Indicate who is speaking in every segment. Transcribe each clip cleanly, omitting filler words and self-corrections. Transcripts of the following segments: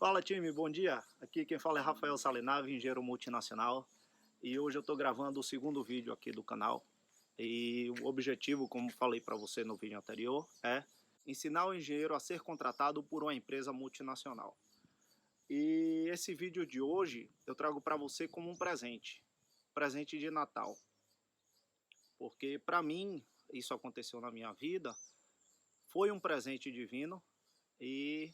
Speaker 1: Fala time, bom dia. Aqui quem fala é Rafael Salenave, engenheiro multinacional. E hoje eu estou gravando o segundo vídeo aqui do canal. E o objetivo, como falei para você no vídeo anterior, é ensinar o engenheiro a ser contratado por uma empresa multinacional. E esse vídeo de hoje eu trago para você como um presente de Natal. Porque para mim, isso aconteceu na minha vida, foi um presente divino e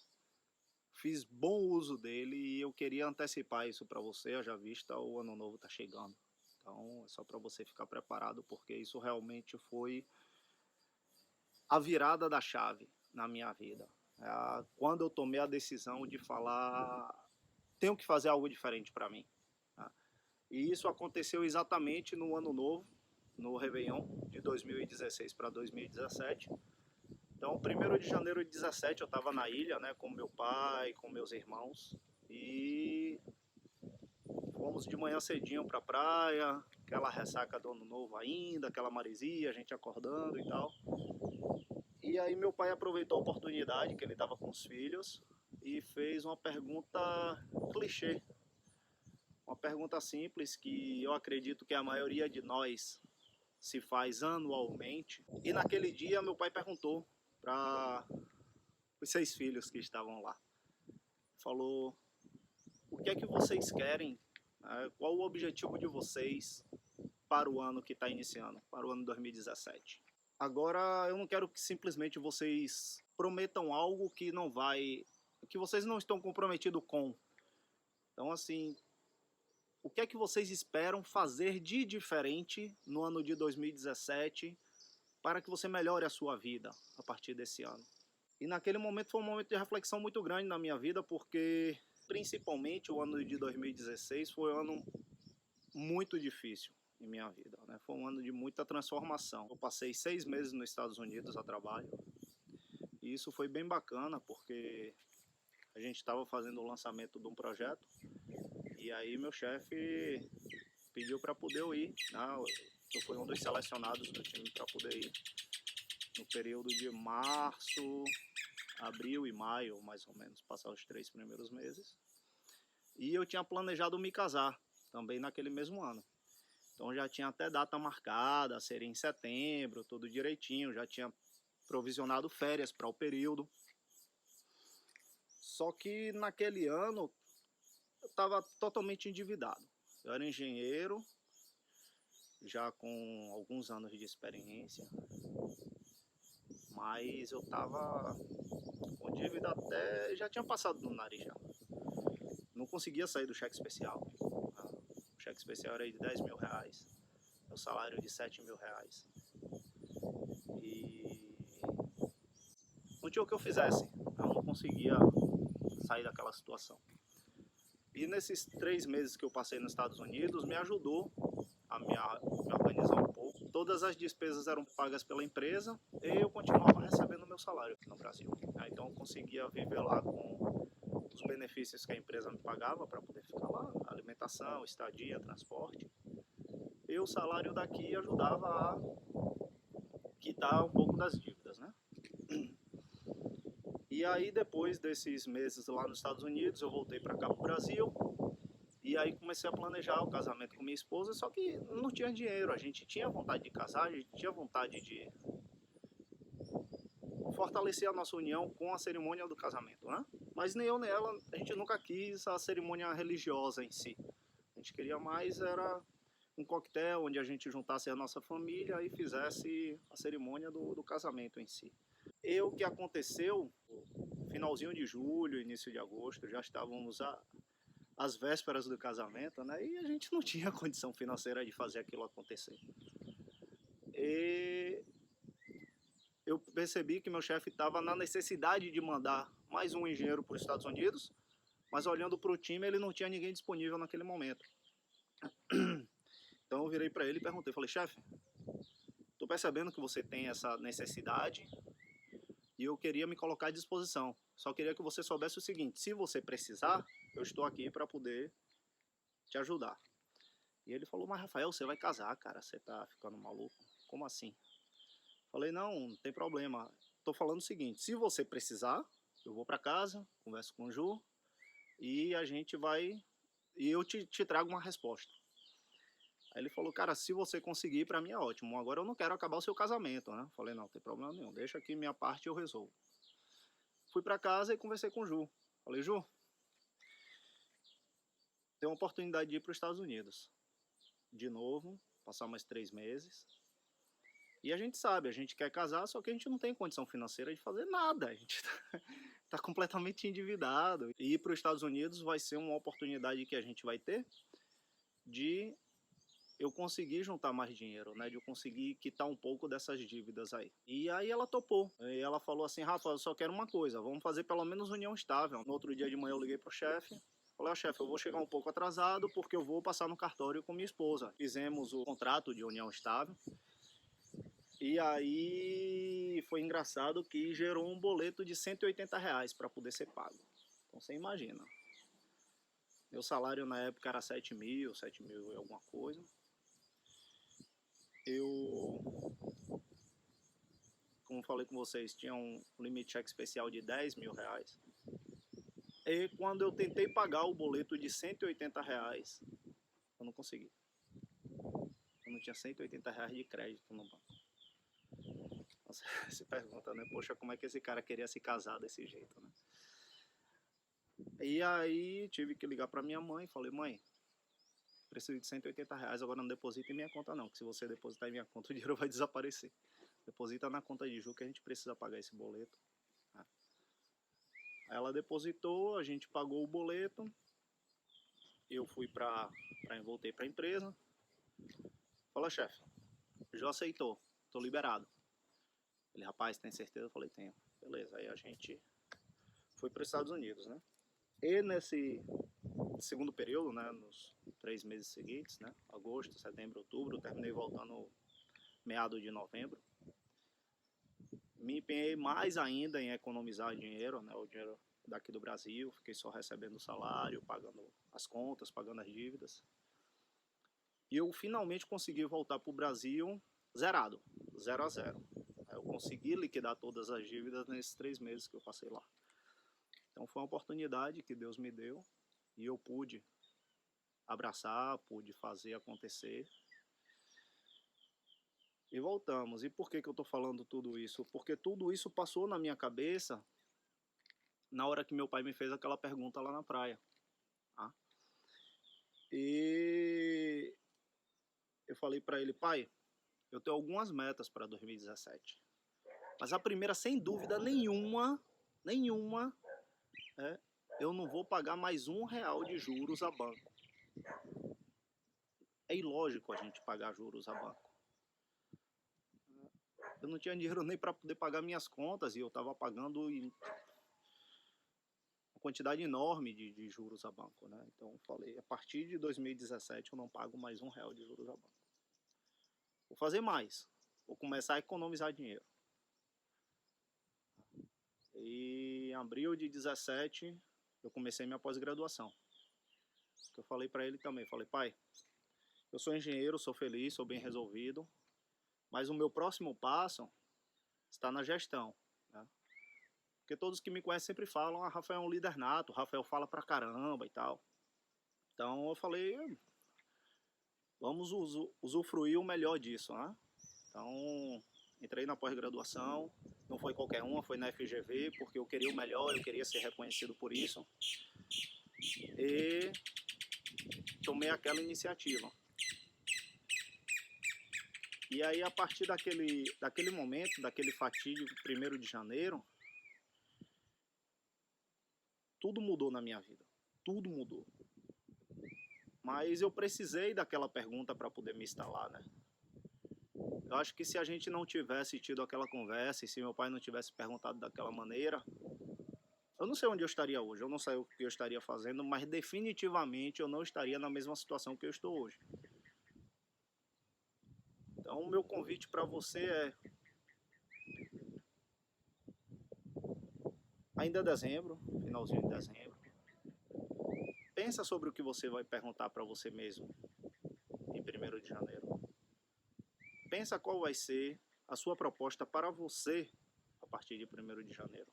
Speaker 1: fiz bom uso dele e eu queria antecipar isso para você, já vista o ano novo está chegando. Então é só para você ficar preparado, porque isso realmente foi a virada da chave na minha vida. Quando eu tomei a decisão de falar, tenho que fazer algo diferente para mim. Tá? E isso aconteceu exatamente no ano novo, no Réveillon de 2016 para 2017. Então, 1º de janeiro de 17 eu estava na ilha, né, com meu pai, com meus irmãos, e fomos de manhã cedinho para a praia, aquela ressaca do ano novo ainda, aquela maresia, a gente acordando e tal. E aí meu pai aproveitou a oportunidade que ele estava com os filhos e fez uma pergunta clichê, uma pergunta simples que eu acredito que a maioria de nós se faz anualmente. E naquele dia meu pai perguntou para os 6 filhos que estavam lá. Falou: o que é que vocês querem? Qual o objetivo de vocês para o ano que está iniciando, para o ano 2017? Agora, eu não quero que simplesmente vocês prometam algo que não vai, que vocês não estão comprometidos com. Então, assim, o que é que vocês esperam fazer de diferente no ano de 2017 para que você melhore a sua vida a partir desse ano? E naquele momento foi um momento de reflexão muito grande na minha vida, porque principalmente o ano de 2016 foi um ano muito difícil em minha vida, né? Foi um ano de muita transformação. Eu passei 6 meses nos Estados Unidos a trabalho e isso foi bem bacana, porque a gente estava fazendo o lançamento de um projeto e aí meu chefe pediu para poder eu ir, né? Eu fui um dos selecionados do time para poder ir no período de março, abril e maio, mais ou menos, passar os 3 primeiros meses. E eu tinha planejado me casar também naquele mesmo ano. Então já tinha até data marcada, seria em setembro, tudo direitinho, já tinha provisionado férias para o período. Só que naquele ano eu estava totalmente endividado. Eu era engenheiro, já com alguns anos de experiência, mas eu estava com dívida até, já tinha passado no nariz já. Não conseguia sair do cheque especial. O cheque especial era de 10 mil reais, meu salário de 7 mil reais. E não tinha o que eu fizesse, eu não conseguia sair daquela situação. E nesses 3 meses que eu passei nos Estados Unidos, me ajudou a me organizar um pouco. Todas as despesas eram pagas pela empresa e eu continuava recebendo meu salário aqui no Brasil. Então eu conseguia viver lá com os benefícios que a empresa me pagava para poder ficar lá, alimentação, estadia, transporte. E o salário daqui ajudava a quitar um pouco das dívidas, né? E aí depois desses meses lá nos Estados Unidos, eu voltei para cá para o Brasil. E aí comecei a planejar o casamento com minha esposa, só que não tinha dinheiro. A gente tinha vontade de casar, a gente tinha vontade de fortalecer a nossa união com a cerimônia do casamento, né? Mas nem eu nem ela, a gente nunca quis a cerimônia religiosa em si. A gente queria mais era um coquetel onde a gente juntasse a nossa família e fizesse a cerimônia do casamento em si. E o que aconteceu, finalzinho de julho, início de agosto, já estávamos às vésperas do casamento, né? E a gente não tinha condição financeira de fazer aquilo acontecer. E eu percebi que meu chefe estava na necessidade de mandar mais um engenheiro para os Estados Unidos, mas olhando para o time, ele não tinha ninguém disponível naquele momento. Então eu virei para ele e perguntei, falei, chefe, estou percebendo que você tem essa necessidade e eu queria me colocar à disposição. Só queria que você soubesse o seguinte, se você precisar, eu estou aqui para poder te ajudar. E ele falou, mas Rafael, você vai casar, cara, você tá ficando maluco? Como assim? Falei, não tem problema. Tô falando o seguinte, se você precisar, eu vou para casa, converso com o Ju, e a gente vai, e eu te trago uma resposta. Aí ele falou, cara, se você conseguir, para mim é ótimo, agora eu não quero acabar o seu casamento, né? Falei, não, tem problema nenhum, deixa aqui minha parte e eu resolvo. Fui para casa e conversei com o Ju. Falei, Ju, tem uma oportunidade de ir para os Estados Unidos. De novo, passar mais 3 meses. E a gente sabe, a gente quer casar, só que a gente não tem condição financeira de fazer nada. A gente tá completamente endividado. E ir para os Estados Unidos vai ser uma oportunidade que a gente vai ter de eu conseguir juntar mais dinheiro, né? De eu conseguir quitar um pouco dessas dívidas aí. E aí ela topou. E ela falou assim, Rafa, eu só quero uma coisa, vamos fazer pelo menos união estável. No outro dia de manhã eu liguei pro chefe, falei, chefe, eu vou chegar um pouco atrasado porque eu vou passar no cartório com minha esposa. Fizemos o contrato de união estável. E aí foi engraçado que gerou um boleto de R$ 180 para poder ser pago. Então você imagina. Meu salário na época era 7 mil e alguma coisa. Eu, como falei com vocês, tinha um limite cheque especial de R$ 10 mil. E quando eu tentei pagar o boleto de R$ 180, eu não consegui. Eu não tinha R$ 180 de crédito no banco. Você se pergunta, né? Poxa, como é que esse cara queria se casar desse jeito, né? E aí tive que ligar para minha mãe e falei, mãe, preciso de R$ 180, agora não deposita em minha conta não, que se você depositar em minha conta o dinheiro vai desaparecer. Deposita na conta de Ju que a gente precisa pagar esse boleto. Ela depositou, a gente pagou o boleto, eu fui voltei para a empresa. Falei, chefe, já aceitou, tô liberado. Ele, rapaz, tem certeza? Eu falei, tenho. Beleza, aí a gente foi para os Estados Unidos, né? E nesse segundo período, né, nos 3 meses seguintes, né, agosto, setembro, outubro, terminei voltando meado de novembro. Me empenhei mais ainda em economizar dinheiro, né, o dinheiro daqui do Brasil, fiquei só recebendo o salário, pagando as contas, pagando as dívidas. E eu finalmente consegui voltar para o Brasil zerado, 0 a 0. Eu consegui liquidar todas as dívidas nesses 3 meses que eu passei lá. Então foi uma oportunidade que Deus me deu e eu pude abraçar, pude fazer acontecer. E voltamos. E por que eu estou falando tudo isso? Porque tudo isso passou na minha cabeça na hora que meu pai me fez aquela pergunta lá na praia. Tá? E eu falei para ele, pai, eu tenho algumas metas para 2017. Mas a primeira, sem dúvida nenhuma, é eu não vou pagar mais R$ 1 de juros a banco. É ilógico a gente pagar juros a banco. Eu não tinha dinheiro nem para poder pagar minhas contas e eu estava pagando uma quantidade enorme de juros a banco, né? Então eu falei, a partir de 2017 eu não pago mais R$ 1 de juros a banco. Vou fazer mais, vou começar a economizar dinheiro. E em abril de 17 eu comecei minha pós-graduação. Eu falei para ele também, falei, pai, eu sou engenheiro, sou feliz, sou bem resolvido, mas o meu próximo passo está na gestão, né? Porque todos que me conhecem sempre falam, Rafael é um líder nato, Rafael fala pra caramba e tal. Então eu falei, vamos usufruir o melhor disso, né? Então entrei na pós-graduação, não foi qualquer uma, foi na FGV, porque eu queria o melhor, eu queria ser reconhecido por isso. E tomei aquela iniciativa. E aí, a partir daquele momento, daquele fatídico 1º de janeiro, tudo mudou na minha vida. Tudo mudou. Mas eu precisei daquela pergunta para poder me instalar, né? Eu acho que se a gente não tivesse tido aquela conversa e se meu pai não tivesse perguntado daquela maneira, eu não sei onde eu estaria hoje, eu não sei o que eu estaria fazendo, mas definitivamente eu não estaria na mesma situação que eu estou hoje. Então, o meu convite para você é, ainda é dezembro, finalzinho de dezembro, pensa sobre o que você vai perguntar para você mesmo em 1º de janeiro. Pensa qual vai ser a sua proposta para você a partir de 1º de janeiro.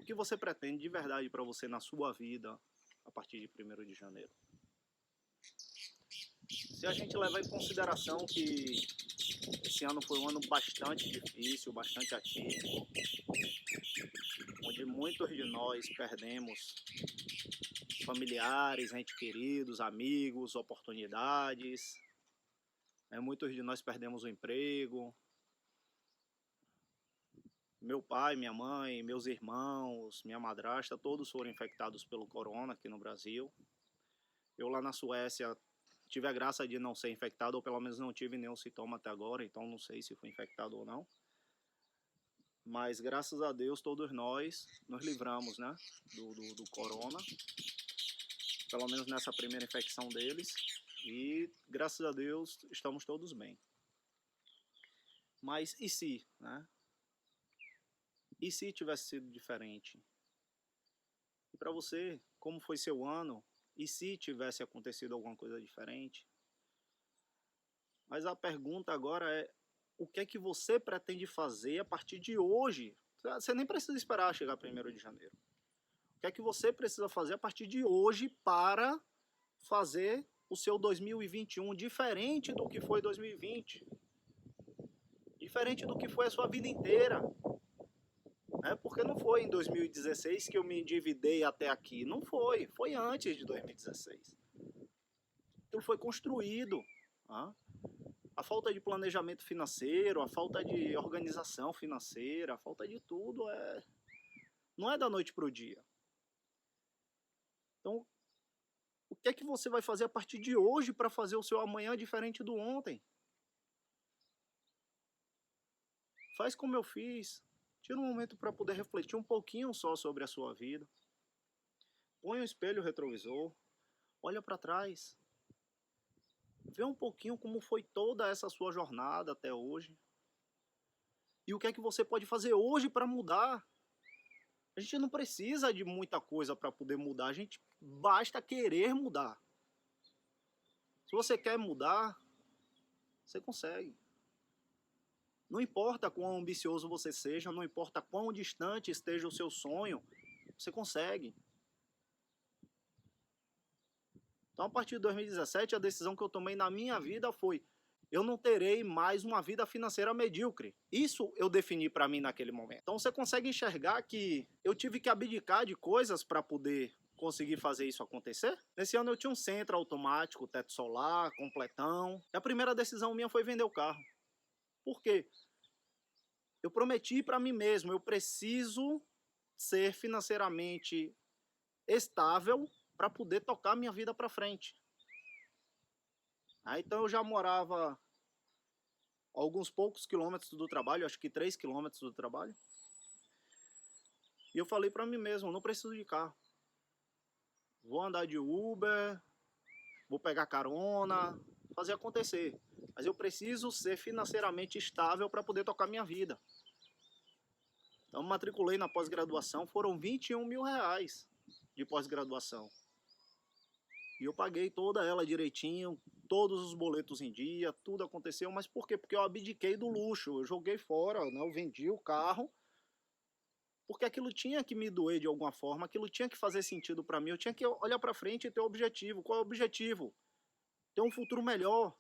Speaker 1: O que você pretende de verdade para você na sua vida a partir de 1º de janeiro? Se a gente levar em consideração que esse ano foi um ano bastante difícil, bastante atípico, onde muitos de nós perdemos familiares, entes queridos, amigos, oportunidades, muitos de nós perdemos o emprego. Meu pai, minha mãe, meus irmãos, minha madrasta, todos foram infectados pelo corona aqui no Brasil. Eu lá na Suécia tive a graça de não ser infectado, ou pelo menos não tive nenhum sintoma até agora, então não sei se fui infectado ou não. Mas graças a Deus todos nós nos livramos, né, do corona, pelo menos nessa primeira infecção deles, e graças a Deus estamos todos bem. Mas e se, né? E se tivesse sido diferente? E para você, como foi seu ano? E se tivesse acontecido alguma coisa diferente? Mas a pergunta agora é, o que é que você pretende fazer a partir de hoje? Você nem precisa esperar chegar 1º de janeiro. O que é que você precisa fazer a partir de hoje para fazer o seu 2021 diferente do que foi 2020? Diferente do que foi a sua vida inteira. Porque não foi em 2016 que eu me endividei até aqui. Não foi. Foi antes de 2016. Aquilo foi construído. A falta de planejamento financeiro, a falta de organização financeira, a falta de tudo não é da noite para o dia. Então, o que é que você vai fazer a partir de hoje para fazer o seu amanhã diferente do ontem? Faz como eu fiz. Tira um momento para poder refletir um pouquinho só sobre a sua vida. Põe um espelho retrovisor. Olha para trás. Vê um pouquinho como foi toda essa sua jornada até hoje. E o que é que você pode fazer hoje para mudar? A gente não precisa de muita coisa para poder mudar. A gente basta querer mudar. Se você quer mudar, você consegue. Não importa quão ambicioso você seja, não importa quão distante esteja o seu sonho, você consegue. Então, a partir de 2017, a decisão que eu tomei na minha vida foi: eu não terei mais uma vida financeira medíocre. Isso eu defini para mim naquele momento. Então, você consegue enxergar que eu tive que abdicar de coisas para poder conseguir fazer isso acontecer? Nesse ano eu tinha um centro automático, teto solar, completão. E a primeira decisão minha foi vender o carro. Por quê? Eu prometi para mim mesmo, eu preciso ser financeiramente estável para poder tocar minha vida para frente. Então eu já morava a alguns poucos quilômetros do trabalho, acho que 3 quilômetros do trabalho. E eu falei para mim mesmo, não preciso de carro. Vou andar de Uber, vou pegar carona, fazer acontecer. Mas eu preciso ser financeiramente estável para poder tocar minha vida. Então matriculei na pós-graduação, foram R$21 mil de pós-graduação. E eu paguei toda ela direitinho, todos os boletos em dia, tudo aconteceu. Mas por quê? Porque eu abdiquei do luxo, eu joguei fora, né? Eu vendi o carro, porque aquilo tinha que me doer de alguma forma, aquilo tinha que fazer sentido para mim, eu tinha que olhar para frente e ter um objetivo. Qual é o objetivo? Ter um futuro melhor.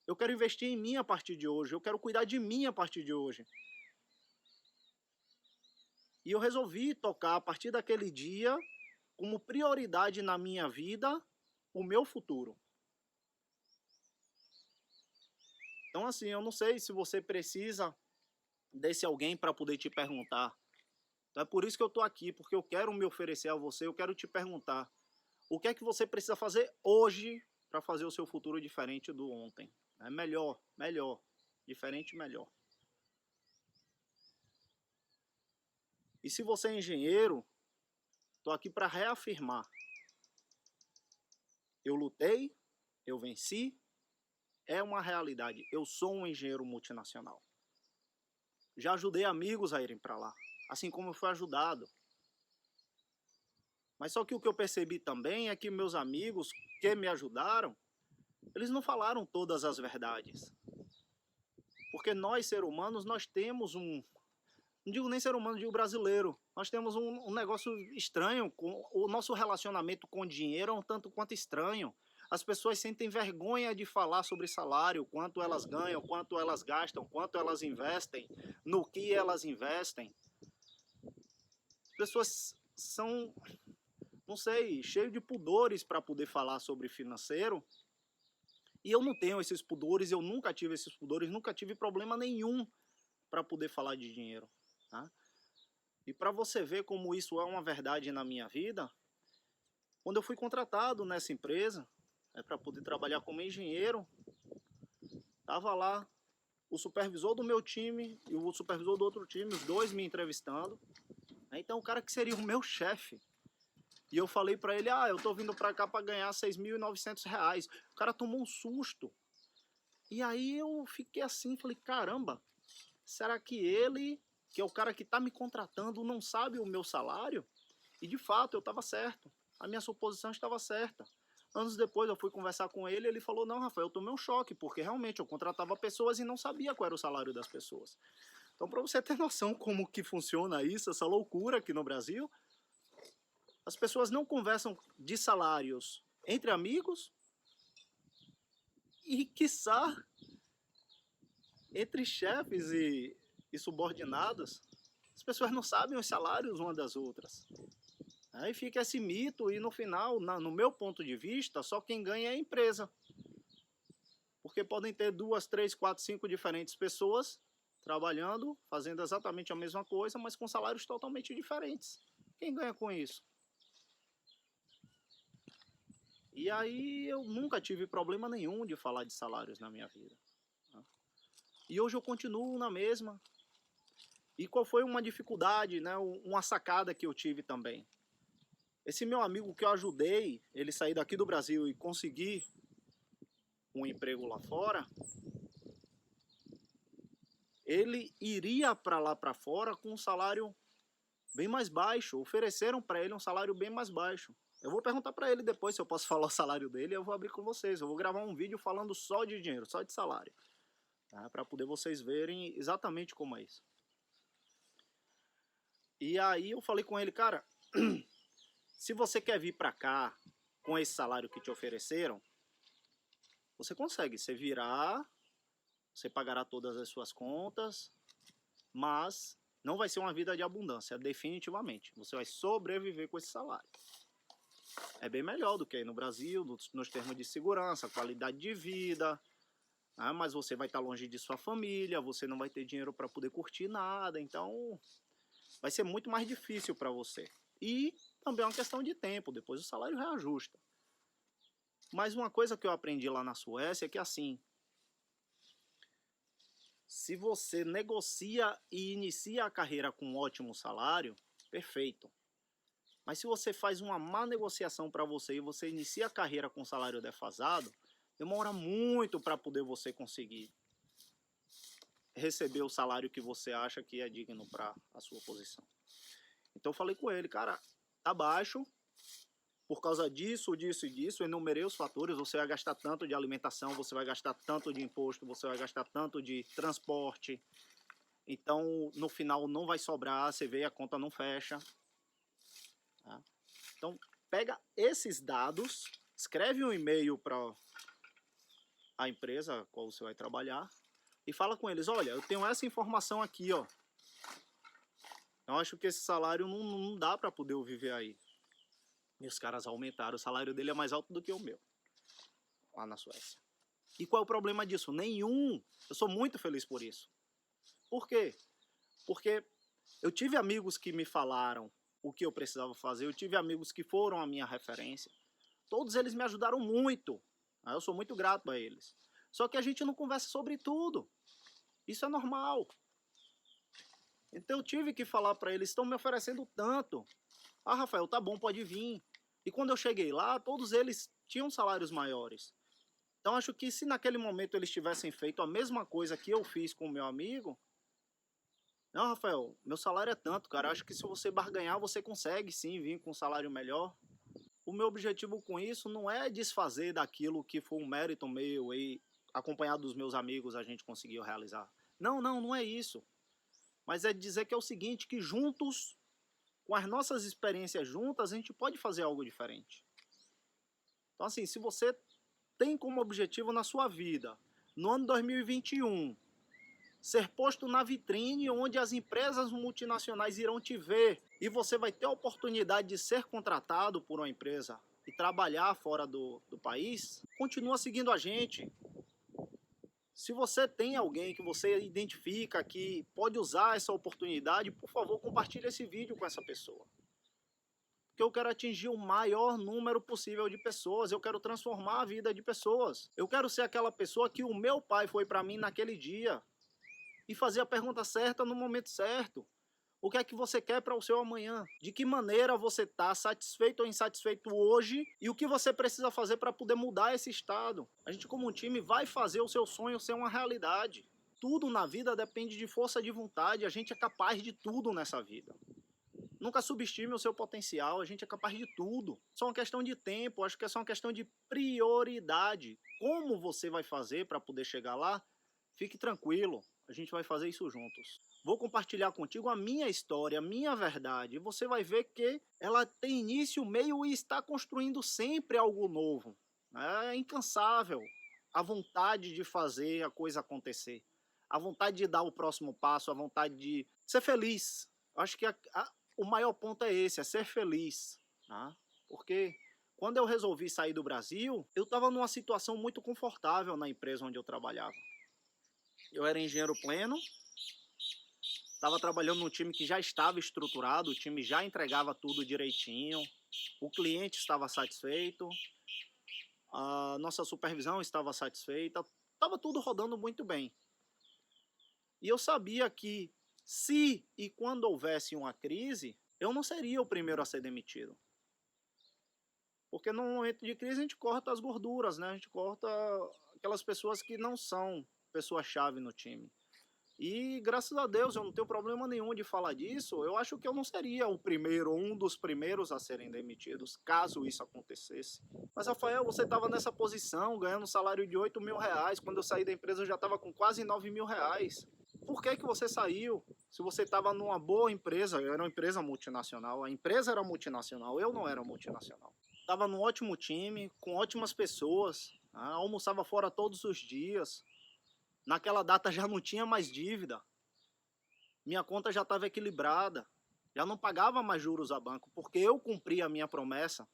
Speaker 1: Eu quero investir em mim a partir de hoje, eu quero cuidar de mim a partir de hoje. E eu resolvi tocar a partir daquele dia, como prioridade na minha vida, o meu futuro. Então assim, eu não sei se você precisa desse alguém para poder te perguntar. Então é por isso que eu estou aqui, porque eu quero me oferecer a você, eu quero te perguntar. O que é que você precisa fazer hoje para fazer o seu futuro diferente do ontem? É melhor, diferente, melhor. E se você é engenheiro, estou aqui para reafirmar. Eu lutei, eu venci, é uma realidade. Eu sou um engenheiro multinacional. Já ajudei amigos a irem para lá, assim como eu fui ajudado. Mas só que o que eu percebi também é que meus amigos que me ajudaram, eles não falaram todas as verdades. Porque nós, seres humanos, nós temos não digo nem ser humano, digo brasileiro. Nós temos um negócio estranho, o nosso relacionamento com o dinheiro é um tanto quanto estranho. As pessoas sentem vergonha de falar sobre salário, quanto elas ganham, quanto elas gastam, quanto elas investem, no que elas investem. As pessoas são, não sei, cheias de pudores para poder falar sobre financeiro. E eu não tenho esses pudores, eu nunca tive esses pudores, nunca tive problema nenhum para poder falar de dinheiro. Tá? E para você ver como isso é uma verdade na minha vida, quando eu fui contratado nessa empresa, para poder trabalhar como engenheiro, estava lá o supervisor do meu time e o supervisor do outro time, os dois me entrevistando. Então o cara que seria o meu chefe. E eu falei para ele, eu tô vindo para cá para ganhar R$6.900. O cara tomou um susto. E aí eu fiquei assim, falei, caramba, será que ele, que é o cara que está me contratando, não sabe o meu salário? E de fato eu estava certo, a minha suposição estava certa. Anos depois eu fui conversar com ele e ele falou, não, Rafael, eu tomei um choque, porque realmente eu contratava pessoas e não sabia qual era o salário das pessoas. Então, para você ter noção como que funciona isso, essa loucura aqui no Brasil, as pessoas não conversam de salários entre amigos e, quiçá, entre chefes e subordinados. As pessoas não sabem os salários umas das outras. Aí fica esse mito e no final, no meu ponto de vista, só quem ganha é a empresa. Porque podem ter 2, 3, 4, 5 diferentes pessoas trabalhando, fazendo exatamente a mesma coisa, mas com salários totalmente diferentes. Quem ganha com isso? E aí eu nunca tive problema nenhum de falar de salários na minha vida. E hoje eu continuo na mesma. E qual foi uma dificuldade, né, uma sacada que eu tive também? Esse meu amigo que eu ajudei, ele sair daqui do Brasil e conseguir um emprego lá fora, ele iria para lá para fora com um salário bem mais baixo. Ofereceram para ele um salário bem mais baixo. Eu vou perguntar para ele depois se eu posso falar o salário dele, eu vou abrir com vocês. Eu vou gravar um vídeo falando só de dinheiro, só de salário. Tá? Para poder vocês verem exatamente como é isso. E aí eu falei com ele, cara, se você quer vir para cá com esse salário que te ofereceram, você consegue, você virá, você pagará todas as suas contas, mas não vai ser uma vida de abundância, definitivamente. Você vai sobreviver com esse salário. É bem melhor do que aí no Brasil, nos termos de segurança, qualidade de vida, né? Mas você vai estar longe de sua família, você não vai ter dinheiro para poder curtir nada, então vai ser muito mais difícil para você. E também é uma questão de tempo, depois o salário reajusta. Mas uma coisa que eu aprendi lá na Suécia é que assim, se você negocia e inicia a carreira com um ótimo salário, perfeito. Mas se você faz uma má negociação para você e você inicia a carreira com salário defasado, demora muito para poder você conseguir receber o salário que você acha que é digno para a sua posição. Então eu falei com ele, cara, tá baixo, por causa disso, disso e disso, eu enumerei os fatores, você vai gastar tanto de alimentação, você vai gastar tanto de imposto, você vai gastar tanto de transporte, então no final não vai sobrar, você vê a conta não fecha. Tá? Então pega esses dados, escreve um e-mail para a empresa a qual você vai trabalhar e fala com eles, olha, eu tenho essa informação aqui, ó. Eu acho que esse salário não dá para poder viver aí. E os caras aumentaram, o salário dele é mais alto do que o meu, lá na Suécia. E qual é o problema disso? Nenhum. Eu sou muito feliz por isso. Por quê? Porque eu tive amigos que me falaram o que eu precisava fazer, eu tive amigos que foram a minha referência. Todos eles me ajudaram muito. Eu sou muito grato a eles. Só que a gente não conversa sobre tudo. Isso é normal. Então eu tive que falar para eles, estão me oferecendo tanto. Ah, Rafael, tá bom, pode vir. E quando eu cheguei lá, todos eles tinham salários maiores. Então acho que se naquele momento eles tivessem feito a mesma coisa que eu fiz com o meu amigo, não, Rafael, meu salário é tanto, cara, acho que se você barganhar, você consegue sim vir com um salário melhor. O meu objetivo com isso não é desfazer daquilo que foi um mérito meu e acompanhado dos meus amigos a gente conseguiu realizar. Não é isso. mas é dizer que é o seguinte, que juntos, com as nossas experiências juntas, a gente pode fazer algo diferente. Então assim, se você tem como objetivo na sua vida, no ano 2021, ser posto na vitrine onde as empresas multinacionais irão te ver e você vai ter a oportunidade de ser contratado por uma empresa e trabalhar fora do país, continua seguindo a gente. Se você tem alguém que você identifica que pode usar essa oportunidade, por favor, compartilhe esse vídeo com essa pessoa. Porque eu quero atingir o maior número possível de pessoas, eu quero transformar a vida de pessoas. Eu quero ser aquela pessoa que o meu pai foi para mim naquele dia e fazer a pergunta certa no momento certo. O que é que você quer para o seu amanhã? De que maneira você está satisfeito ou insatisfeito hoje? E o que você precisa fazer para poder mudar esse estado? A gente, como um time, vai fazer o seu sonho ser uma realidade. Tudo na vida depende de força de vontade. A gente é capaz de tudo nessa vida. Nunca subestime o seu potencial. A gente é capaz de tudo. Só uma questão de tempo. Acho que é só uma questão de prioridade. Como você vai fazer para poder chegar lá? Fique tranquilo. A gente vai fazer isso juntos. Vou compartilhar contigo a minha história, a minha verdade. E você vai ver que ela tem início, meio e está construindo sempre algo novo. É incansável a vontade de fazer a coisa acontecer. A vontade de dar o próximo passo, a vontade de ser feliz. Acho que o maior ponto é esse, é ser feliz. Tá? Porque quando eu resolvi sair do Brasil, eu estava numa situação muito confortável na empresa onde eu trabalhava. Eu era engenheiro pleno, estava trabalhando num time que já estava estruturado, o time já entregava tudo direitinho, o cliente estava satisfeito, a nossa supervisão estava satisfeita, estava tudo rodando muito bem. E eu sabia que se e quando houvesse uma crise, eu não seria o primeiro a ser demitido. Porque no momento de crise a gente corta as gorduras, né? A gente corta aquelas pessoas que não são pessoa-chave no time. E graças a Deus eu não tenho problema nenhum de falar disso. Eu acho que eu não seria o primeiro, um dos primeiros a serem demitidos, caso isso acontecesse. Mas Rafael, você estava nessa posição, ganhando um salário de 8 mil reais. Quando eu saí da empresa eu já estava com quase 9 mil reais. Por que você saiu? Se você estava numa boa empresa, eu era uma empresa multinacional, a empresa era multinacional, eu não era multinacional. Estava num ótimo time, com ótimas pessoas, almoçava fora todos os dias. Naquela data já não tinha mais dívida. Minha conta já estava equilibrada. Já não pagava mais juros a banco, porque eu cumpri a minha promessa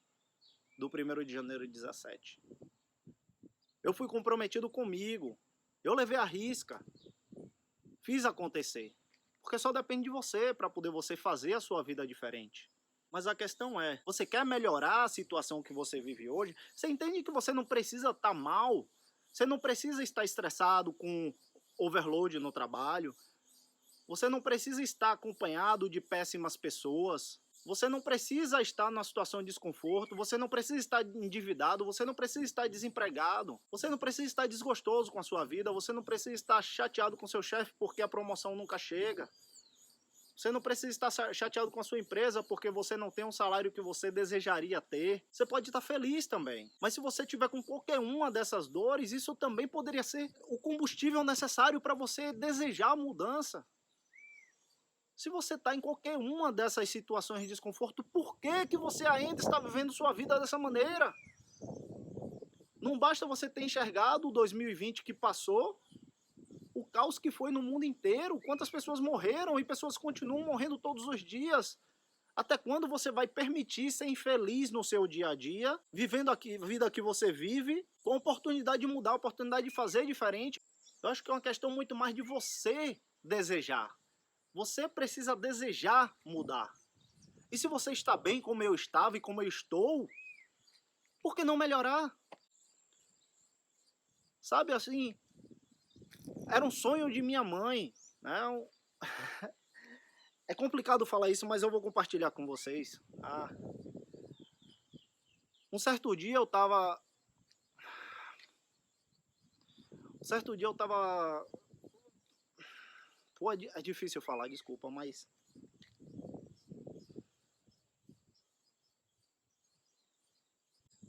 Speaker 1: do 1º de janeiro de 17. Eu fui comprometido comigo. Eu levei a risca. Fiz acontecer. Porque só depende de você para poder você fazer a sua vida diferente. Mas a questão é, você quer melhorar a situação que você vive hoje? Você entende que você não precisa estar mal? Você não precisa estar estressado com overload no trabalho. Você não precisa estar acompanhado de péssimas pessoas. Você não precisa estar numa situação de desconforto. Você não precisa estar endividado. Você não precisa estar desempregado. Você não precisa estar desgostoso com a sua vida. Você não precisa estar chateado com seu chefe porque a promoção nunca chega. Você não precisa estar chateado com a sua empresa porque você não tem um salário que você desejaria ter. Você pode estar feliz também. Mas se você tiver com qualquer uma dessas dores, isso também poderia ser o combustível necessário para você desejar a mudança. Se você está em qualquer uma dessas situações de desconforto, por que você ainda está vivendo sua vida dessa maneira? Não basta você ter enxergado o 2020 que passou, o caos que foi no mundo inteiro, quantas pessoas morreram e pessoas continuam morrendo todos os dias. Até quando você vai permitir ser infeliz no seu dia a dia, vivendo a vida que você vive, com a oportunidade de mudar, a oportunidade de fazer diferente? Eu acho que é uma questão muito mais de você desejar. Você precisa desejar mudar. E se você está bem como eu estava e como eu estou, por que não melhorar? Sabe, assim, era um sonho de minha mãe, né? É complicado falar isso, mas eu vou compartilhar com vocês. Um certo dia eu tava... Pô, é difícil falar, desculpa, mas...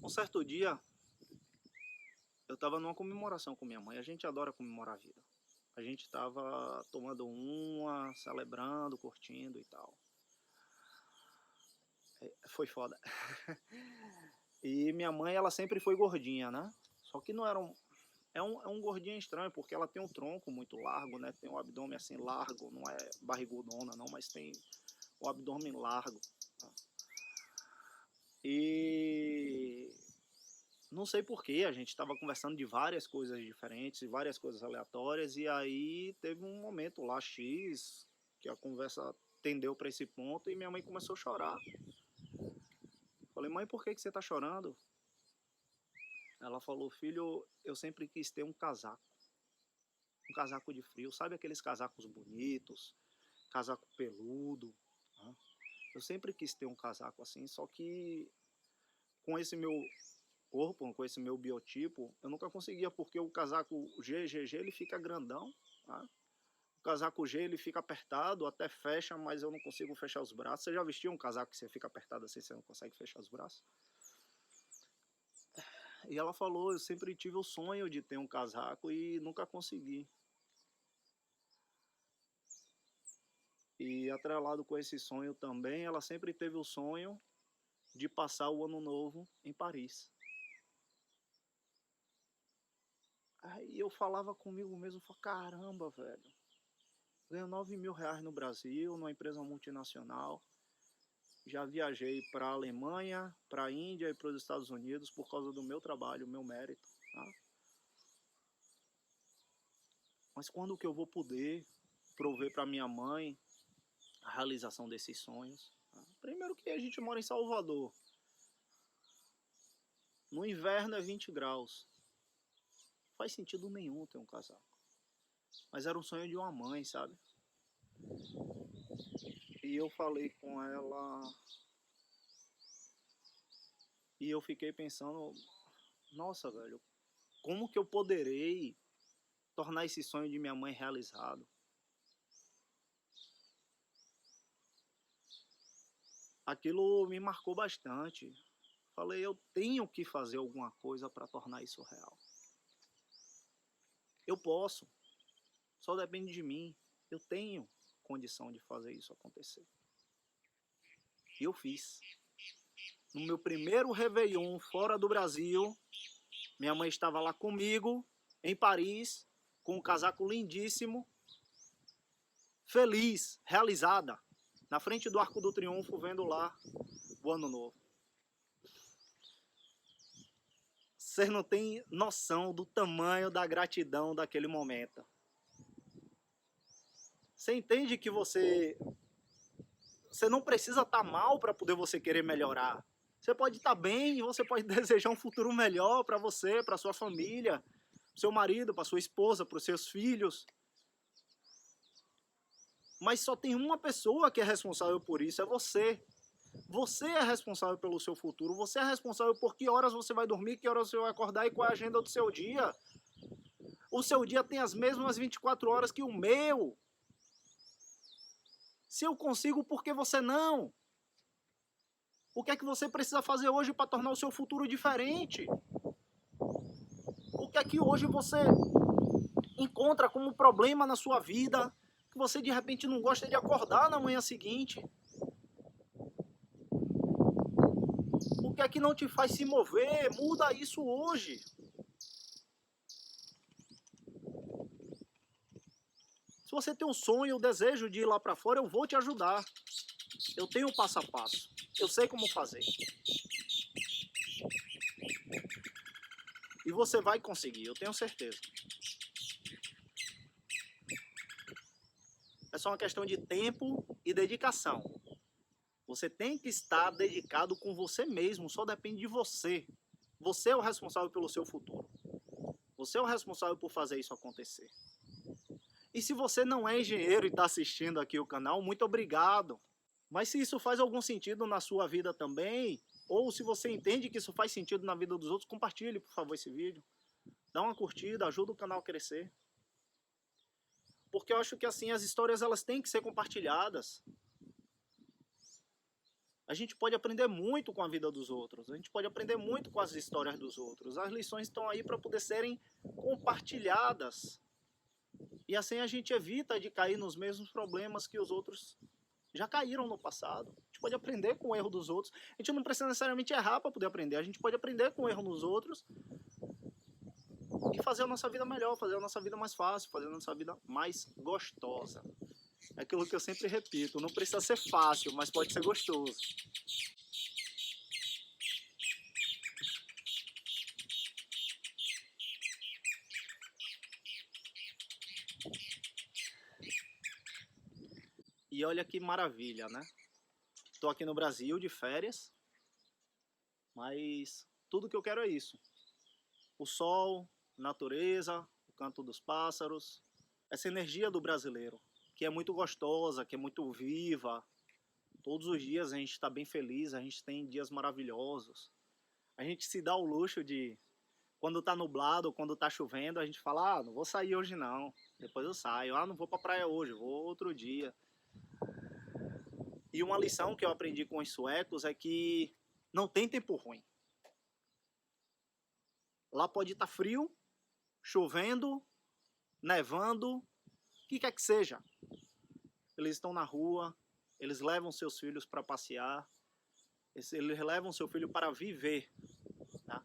Speaker 1: Um certo dia eu tava numa comemoração com minha mãe. A gente adora comemorar a vida. A gente tava tomando uma, celebrando, curtindo e tal. Foi foda. E minha mãe, ela sempre foi gordinha, né? Só que não era um... É um gordinho estranho, porque ela tem um tronco muito largo, né? Tem um abdômen assim largo, não é barrigudona não, mas tem o abdômen largo. Tá? E não sei porquê, a gente estava conversando de várias coisas diferentes, várias coisas aleatórias, e aí teve um momento lá X, que a conversa tendeu para esse ponto, e minha mãe começou a chorar. Falei, mãe, por que você está chorando? Ela falou, filho, eu sempre quis ter um casaco de frio, sabe aqueles casacos bonitos, casaco peludo, né? Eu sempre quis ter um casaco assim, só que com esse meu corpo, com esse meu biotipo, eu nunca conseguia, porque o casaco GGG ele fica grandão, tá? O casaco G ele fica apertado, até fecha, mas eu não consigo fechar os braços. Você já vestiu um casaco que você fica apertado assim, você não consegue fechar os braços? E ela falou, eu sempre tive o sonho de ter um casaco e nunca consegui. E atrelado com esse sonho também, ela sempre teve o sonho de passar o ano novo em Paris. Aí eu falava comigo mesmo, caramba, velho, ganho 9 mil reais no Brasil, numa empresa multinacional, já viajei para a Alemanha, para a Índia e para os Estados Unidos por causa do meu trabalho, meu mérito, tá? Mas quando que eu vou poder prover para minha mãe a realização desses sonhos? Tá? Primeiro que a gente mora em Salvador, no inverno é 20 graus, não faz sentido nenhum ter um casaco. Mas era um sonho de uma mãe, sabe? E eu falei com ela e eu fiquei pensando, nossa, velho, como que eu poderei tornar esse sonho de minha mãe realizado? Aquilo me marcou bastante. Falei, eu tenho que fazer alguma coisa para tornar isso real. Eu posso, só depende de mim. Eu tenho condição de fazer isso acontecer. E eu fiz. No meu primeiro Réveillon fora do Brasil, minha mãe estava lá comigo, em Paris, com um casaco lindíssimo, feliz, realizada, na frente do Arco do Triunfo, vendo lá o Ano Novo. Você não tem noção do tamanho da gratidão daquele momento. Você entende que você não precisa estar mal para poder você querer melhorar. Você pode estar bem e você pode desejar um futuro melhor para você, para sua família, para seu marido, para sua esposa, para os seus filhos. Mas só tem uma pessoa que é responsável por isso, é você. Você é responsável pelo seu futuro, você é responsável por que horas você vai dormir, que horas você vai acordar e qual é a agenda do seu dia. O seu dia tem as mesmas 24 horas que o meu. Se eu consigo, por que você não? O que é que você precisa fazer hoje para tornar o seu futuro diferente? O que é que hoje você encontra como problema na sua vida, que você de repente não gosta de acordar na manhã seguinte? O que é que não te faz se mover? Muda isso hoje. Se você tem um sonho, o desejo de ir lá para fora, eu vou te ajudar. Eu tenho o passo a passo. Eu sei como fazer. E você vai conseguir, eu tenho certeza. É só uma questão de tempo e dedicação. Você tem que estar dedicado com você mesmo, só depende de você. Você é o responsável pelo seu futuro. Você é o responsável por fazer isso acontecer. E se você não é engenheiro e está assistindo aqui o canal, muito obrigado. Mas se isso faz algum sentido na sua vida também, ou se você entende que isso faz sentido na vida dos outros, compartilhe, por favor, esse vídeo. Dá uma curtida, ajuda o canal a crescer. Porque eu acho que assim, as histórias elas têm que ser compartilhadas. A gente pode aprender muito com a vida dos outros, a gente pode aprender muito com as histórias dos outros. As lições estão aí para poder serem compartilhadas. E assim a gente evita de cair nos mesmos problemas que os outros já caíram no passado. A gente pode aprender com o erro dos outros. A gente não precisa necessariamente errar para poder aprender. A gente pode aprender com o erro nos outros e fazer a nossa vida melhor, fazer a nossa vida mais fácil, fazer a nossa vida mais gostosa. É aquilo que eu sempre repito, não precisa ser fácil, mas pode ser gostoso. E olha que maravilha, né? Estou aqui no Brasil de férias, mas tudo que eu quero é isso. O sol, natureza, o canto dos pássaros, essa energia do brasileiro, que é muito gostosa, que é muito viva. Todos os dias a gente está bem feliz, a gente tem dias maravilhosos. A gente se dá o luxo de, quando está nublado ou quando está chovendo, a gente fala, não vou sair hoje não, depois eu saio. Não vou para a praia hoje, vou outro dia. E uma lição que eu aprendi com os suecos é que não tem tempo ruim. Lá pode estar frio, chovendo, nevando, o que quer que seja. Eles estão na rua, eles levam seus filhos para passear, eles levam seu filho para viver. Tá?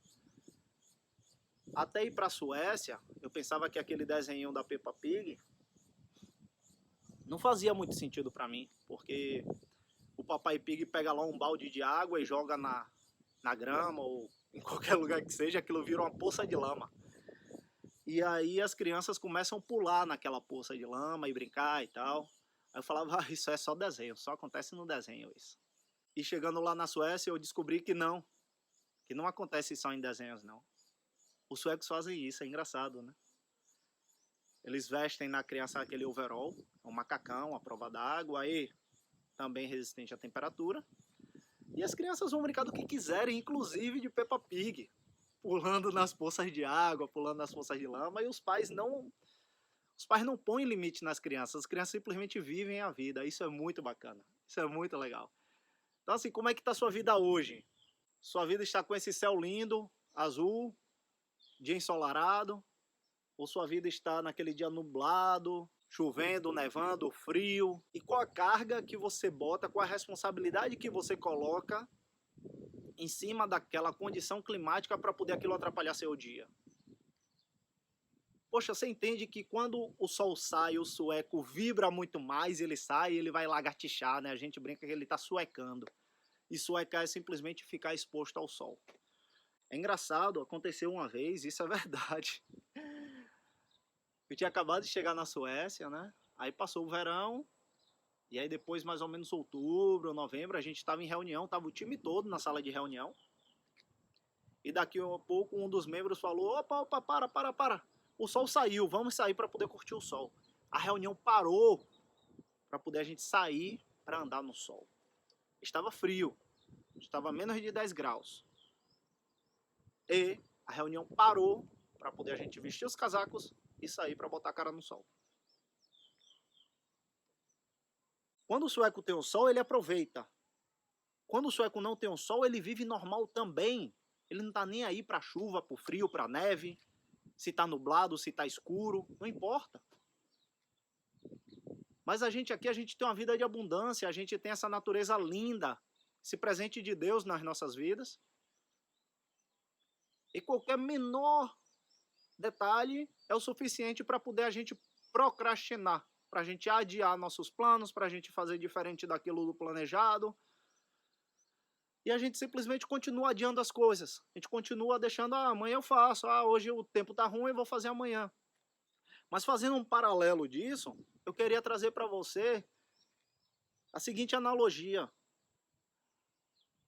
Speaker 1: Até ir para a Suécia, eu pensava que aquele desenho da Peppa Pig não fazia muito sentido para mim, porque o Papai Pig pega lá um balde de água e joga na grama ou em qualquer lugar que seja, aquilo vira uma poça de lama. E aí as crianças começam a pular naquela poça de lama e brincar e tal. Aí eu falava, isso é só desenho, só acontece no desenho isso. E chegando lá na Suécia eu descobri que não acontece só em desenhos não. Os suecos fazem isso, é engraçado, né? Eles vestem na criança aquele overall, um macacão, a prova d'água, aí também resistente à temperatura. E as crianças vão brincar do que quiserem, inclusive de Peppa Pig, pulando nas poças de água, pulando nas poças de lama, e os pais não põem limite nas crianças, as crianças simplesmente vivem a vida. Isso é muito bacana, isso é muito legal. Então assim, como é que está a sua vida hoje? Sua vida está com esse céu lindo, azul, dia ensolarado, ou sua vida está naquele dia nublado, chovendo, nevando, frio? E qual a carga que você bota, qual a responsabilidade que você coloca em cima daquela condição climática para poder aquilo atrapalhar seu dia? Poxa, você entende que quando o sol sai, o sueco vibra muito mais, ele sai e ele vai lagartixar, né? A gente brinca que ele está suecando. E suecar é simplesmente ficar exposto ao sol. É engraçado, aconteceu uma vez, isso é verdade. Eu tinha acabado de chegar na Suécia, né? Aí passou o verão, e aí depois, mais ou menos outubro, novembro, a gente estava em reunião, estava o time todo na sala de reunião. E daqui a pouco um dos membros falou, opa, para. O sol saiu, vamos sair para poder curtir o sol. A reunião parou para poder a gente sair para andar no sol. Estava frio, estava menos de 10 graus. E a reunião parou para poder a gente vestir os casacos e sair para botar a cara no sol. Quando o sueco tem o sol, ele aproveita. Quando o sueco não tem o sol, ele vive normal também. Ele não está nem aí para chuva, para frio, para neve, se está nublado, se está escuro, não importa. Mas a gente aqui, a gente tem uma vida de abundância, a gente tem essa natureza linda, esse presente de Deus nas nossas vidas. E qualquer menor detalhe é o suficiente para poder a gente procrastinar, para a gente adiar nossos planos, para a gente fazer diferente daquilo do planejado. E a gente simplesmente continua adiando as coisas. A gente continua deixando, amanhã eu faço, hoje o tempo está ruim, eu vou fazer amanhã. Mas fazendo um paralelo disso, eu queria trazer para você a seguinte analogia.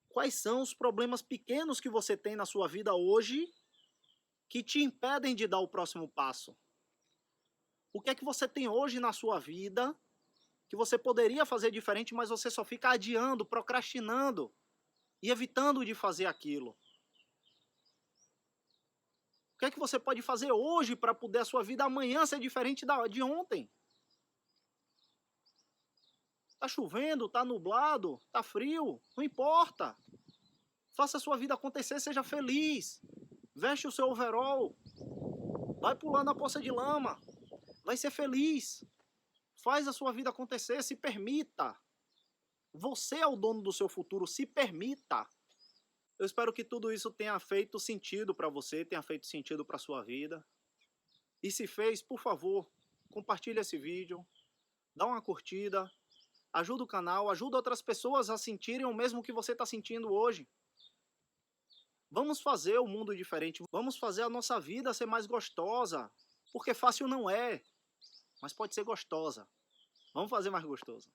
Speaker 1: Quais são os problemas pequenos que você tem na sua vida hoje que te impedem de dar o próximo passo? O que é que você tem hoje na sua vida que você poderia fazer diferente, mas você só fica adiando, procrastinando e evitando de fazer aquilo? O que é que você pode fazer hoje para poder a sua vida amanhã ser diferente de ontem? Tá chovendo, tá nublado, tá frio, não importa. Faça a sua vida acontecer, seja feliz. Veste o seu overall. Vai pular na poça de lama. vai ser feliz. Faz a sua vida acontecer, se permita. Você é o dono do seu futuro, se permita. Eu espero que tudo isso tenha feito sentido para você, tenha feito sentido para a sua vida. E se fez, por favor, compartilhe esse vídeo, dá uma curtida, ajuda o canal, ajuda outras pessoas a sentirem o mesmo que você está sentindo hoje. Vamos fazer o mundo diferente, vamos fazer a nossa vida ser mais gostosa, porque fácil não é, mas pode ser gostosa. Vamos fazer mais gostoso.